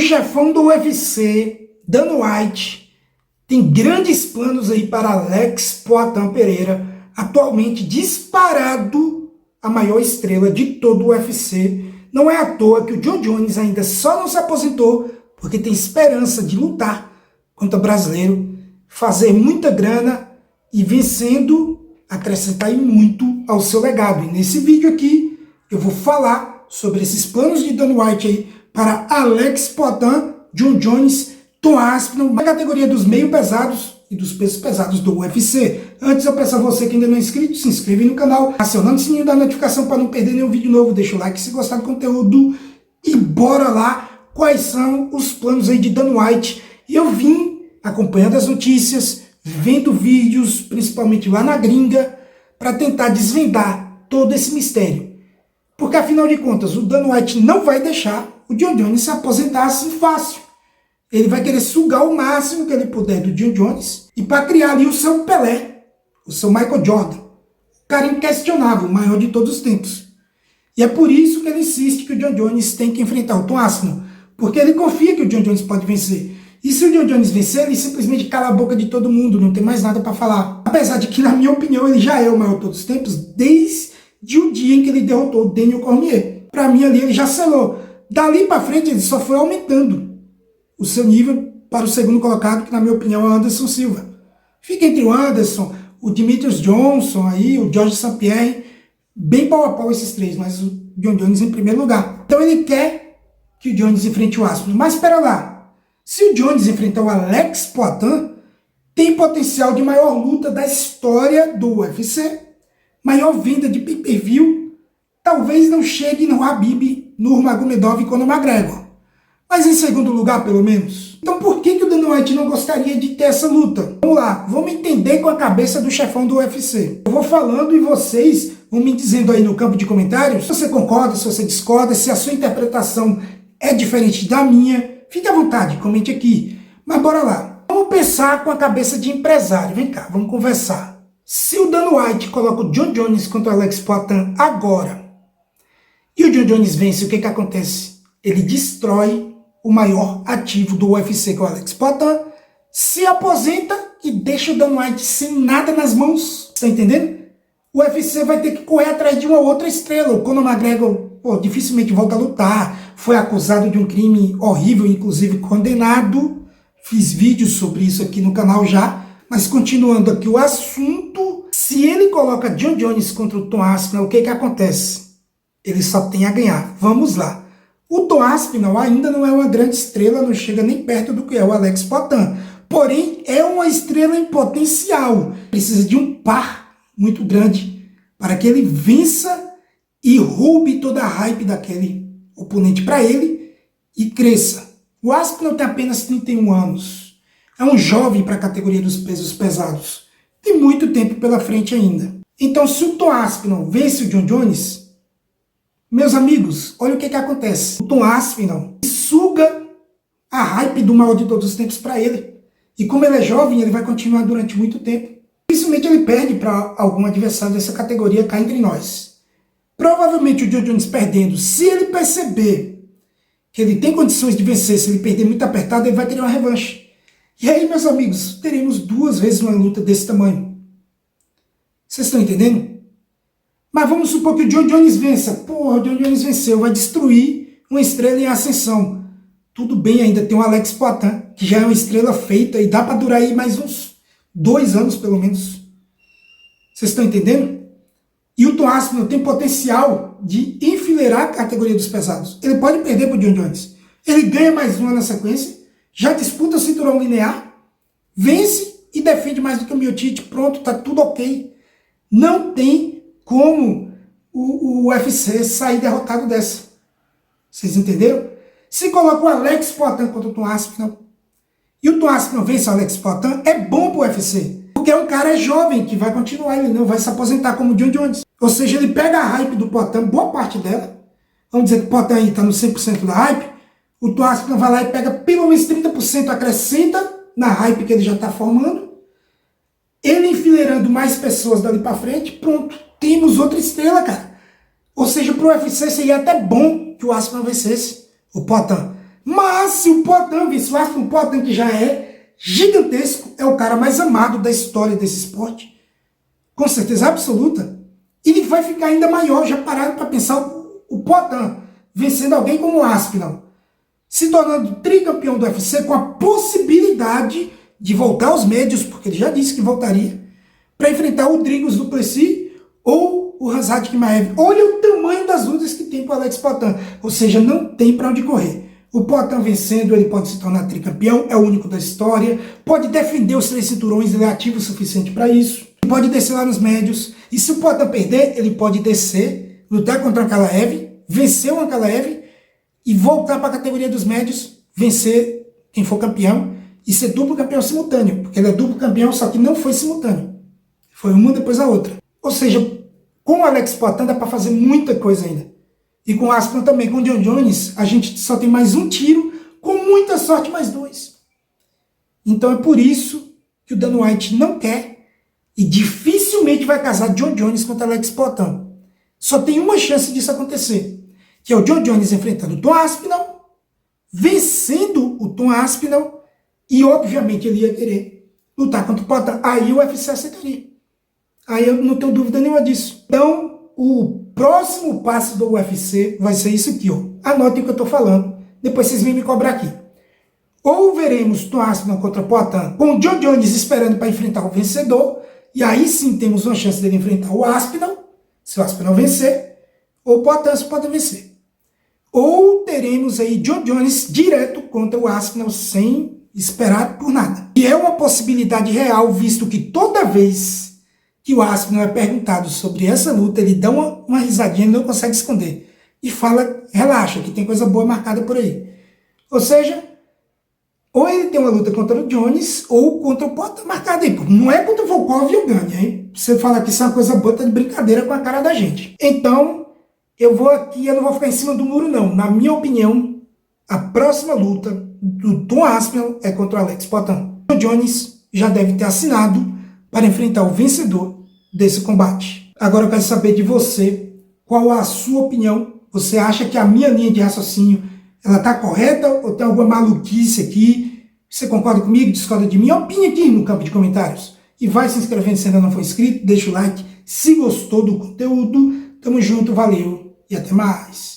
chefão do UFC, Dana White, tem grandes planos aí para Alex Poatan Pereira, atualmente disparado a maior estrela de todo o UFC. Não é à toa que o Jon Jones ainda só não se aposentou porque tem esperança de lutar contra o brasileiro, fazer muita grana e vencendo, acrescentar muito ao seu legado. E nesse vídeo aqui eu vou falar sobre esses planos de Dana White aí para Alex Poatan, Jon Jones, Tom Aspinall, na categoria dos meio pesados e dos pesos pesados do UFC. Antes eu peço a você que ainda não é inscrito, se inscreve no canal, acionando o sininho da notificação para não perder nenhum vídeo novo, deixa o like se gostar do conteúdo e bora lá. Quais são os planos aí de Dana White? Eu vim acompanhando as notícias, vendo vídeos, principalmente lá na gringa, para tentar desvendar todo esse mistério. Porque afinal de contas, o Dana White não vai deixar o Jon Jones se aposentar assim fácil. Ele vai querer sugar o máximo que ele puder do Jon Jones e para criar ali o seu Pelé, o seu Michael Jordan, o cara inquestionável, o maior de todos os tempos. E é por isso que ele insiste que o Jon Jones tem que enfrentar o Tom Aspinall, porque ele confia que o Jon Jones pode vencer. E se o Jon Jones vencer, ele simplesmente cala a boca de todo mundo, não tem mais nada para falar. Apesar de que, na minha opinião, ele já é o maior de todos os tempos, desde o dia em que ele derrotou o Daniel Cormier. Para mim, ali ele já selou. Dali para frente, ele só foi aumentando o seu nível para o segundo colocado, que na minha opinião é o Anderson Silva. Fica entre o Anderson, o Demetrius Johnson, aí, o Georges St-Pierre, bem pau a pau esses três, mas o Jon Jones em primeiro lugar. Então ele quer que o Jones enfrente o Aspinall. Mas espera lá, se o Jones enfrentar o Alex Poatan, tem potencial de maior luta da história do UFC, maior venda de pay-per-view, talvez não chegue no Khabib, Nurmagomedov e Conor McGregor. Mas em segundo lugar, pelo menos. Então por que o Dana White não gostaria de ter essa luta? Vamos lá, vamos entender com a cabeça do chefão do UFC. Eu vou falando e vocês vão me dizendo aí no campo de comentários se você concorda, se você discorda, se a sua interpretação é diferente da minha. Fique à vontade, comente aqui. Mas bora lá. Vamos pensar com a cabeça de empresário. Vem cá, vamos conversar. Se o Dana White coloca o Jon Jones contra o Alex Poatan agora, e o Jon Jones vence, o que acontece? Ele destrói o maior ativo do UFC, que é o Alex Poatan, se aposenta e deixa o Dana White sem nada nas mãos. Tá entendendo? O UFC vai ter que correr atrás de uma outra estrela. O Conor McGregor, dificilmente volta a lutar. Foi acusado de um crime horrível, inclusive condenado. Fiz vídeos sobre isso aqui no canal já. Mas continuando aqui o assunto, se ele coloca Jon Jones contra o Tom Aspinall, o que acontece? Ele só tem a ganhar. Vamos lá. O Tom Aspinall ainda não é uma grande estrela, não chega nem perto do que é o Alex Poatan. Porém, é uma estrela em potencial. Precisa de um par muito grande para que ele vença e roube toda a hype daquele oponente para ele e cresça. O Aspinall tem apenas 31 anos. É um jovem para a categoria dos pesos pesados. Tem muito tempo pela frente ainda. Então, se o Tom Aspinall vence o Jon Jones, meus amigos, olha o que acontece. O Tom Aspinall suga a hype do maior de todos os tempos para ele. E como ele é jovem, ele vai continuar durante muito tempo. Dificilmente ele perde para algum adversário dessa categoria cá entre nós. Provavelmente o Jon Jones perdendo, se ele perceber que ele tem condições de vencer, se ele perder muito apertado, ele vai ter uma revanche. E aí, meus amigos, teremos duas vezes uma luta desse tamanho. Vocês estão entendendo? Mas vamos supor que o Jon Jones vença. Porra, o Jon Jones venceu, vai destruir uma estrela em ascensão. Tudo bem, ainda tem o Alex Poatan, que já é uma estrela feita e dá para durar aí mais uns 2 anos, pelo menos. Vocês estão entendendo? E o Tom Aspinall tem potencial de enfileirar a categoria dos pesados. Ele pode perder para o Jon Jones. Ele ganha mais uma na sequência, já disputa o cinturão linear, vence e defende mais do que o Miocic. Pronto, tá tudo ok. Não tem como o UFC sair derrotado dessa. Vocês entenderam? Se coloca o Alex Poatan contra o Tom Aspinall e o Tom Aspinall vence o Alex Poatan, é bom pro UFC. Porque é um cara jovem que vai continuar, ele não vai se aposentar como o Jon Jones. Ou seja, ele pega a hype do Poatan, boa parte dela. Vamos dizer que o Poatan aí tá no 100% da hype. O Tom Aspinall vai lá e pega pelo menos 30%, acrescenta na hype que ele já tá formando. Ele enfileirando mais pessoas dali pra frente, pronto. Temos outra estrela, cara. Ou seja, pro UFC seria até bom que o Aspinall vencesse o Poatan. Mas se o Poatan vence o Aspinall, o Poatan, que já é gigantesco, é o cara mais amado da história desse esporte, com certeza absoluta, ele vai ficar ainda maior. Já pararam para pensar o Poatan vencendo alguém como o Aspinall, se tornando tricampeão do UFC, com a possibilidade de voltar aos médios, porque ele já disse que voltaria, para enfrentar o Dricus du Plessis ou o Khamzat Chimaev. Olha o tamanho das lutas que tem para o Alex Poatan, ou seja, não tem para onde correr. O Poatan vencendo, ele pode se tornar tricampeão, é o único da história, pode defender os 3 cinturões, ele é ativo o suficiente para isso, pode descer lá nos médios, e se o Poatan perder, ele pode descer, lutar contra o Ankalaev, vencer o Ankalaev e voltar para a categoria dos médios, vencer quem for campeão e ser duplo campeão simultâneo, porque ele é duplo campeão, só que não foi simultâneo, foi uma depois da outra. Ou seja, com o Alex Poatan dá para fazer muita coisa ainda. E com o Aspinall também, com o John Jones, a gente só tem mais um tiro, com muita sorte mais 2. Então é por isso que o Dana White não quer e dificilmente vai casar John Jones contra Alex Poatan. Só tem uma chance disso acontecer, que é o John Jones enfrentando o Tom Aspinall, vencendo o Tom Aspinall, e obviamente ele ia querer lutar contra o Poatan. Aí o UFC aceitaria. Aí eu não tenho dúvida nenhuma disso. Então, o próximo passo do UFC vai ser isso aqui, ó. Anotem o que eu estou falando, depois vocês vêm me cobrar aqui. Ou veremos Tom Aspinall contra Poatan, com o John Jones esperando para enfrentar o vencedor, e aí sim temos uma chance dele enfrentar o Aspinall, se o Aspinall vencer, ou o Poatan se pode vencer. Ou teremos aí John Jones direto contra o Aspinall, sem esperar por nada. E é uma possibilidade real, visto que toda vez que o Aspinall é perguntado sobre essa luta, ele dá uma risadinha e não consegue esconder. E fala, relaxa, que tem coisa boa marcada por aí. Ou seja, ou ele tem uma luta contra o Jones, ou contra o Poatan marcada aí. Não é contra o Volkov e o Gane, hein? Você fala que isso é uma coisa boa, tá de brincadeira com a cara da gente. Então, eu vou aqui, eu não vou ficar em cima do muro, não. Na minha opinião, a próxima luta do Tom Aspinall é contra o Alex Poatan. O Jones já deve ter assinado para enfrentar o vencedor desse combate. Agora eu quero saber de você, qual a sua opinião? Você acha que a minha linha de raciocínio ela está correta ou tem alguma maluquice aqui? Você concorda comigo? Discorda de mim? Opine aqui no campo de comentários. E vai se inscrevendo se ainda não for inscrito, deixa o like se gostou do conteúdo. Tamo junto, valeu e até mais.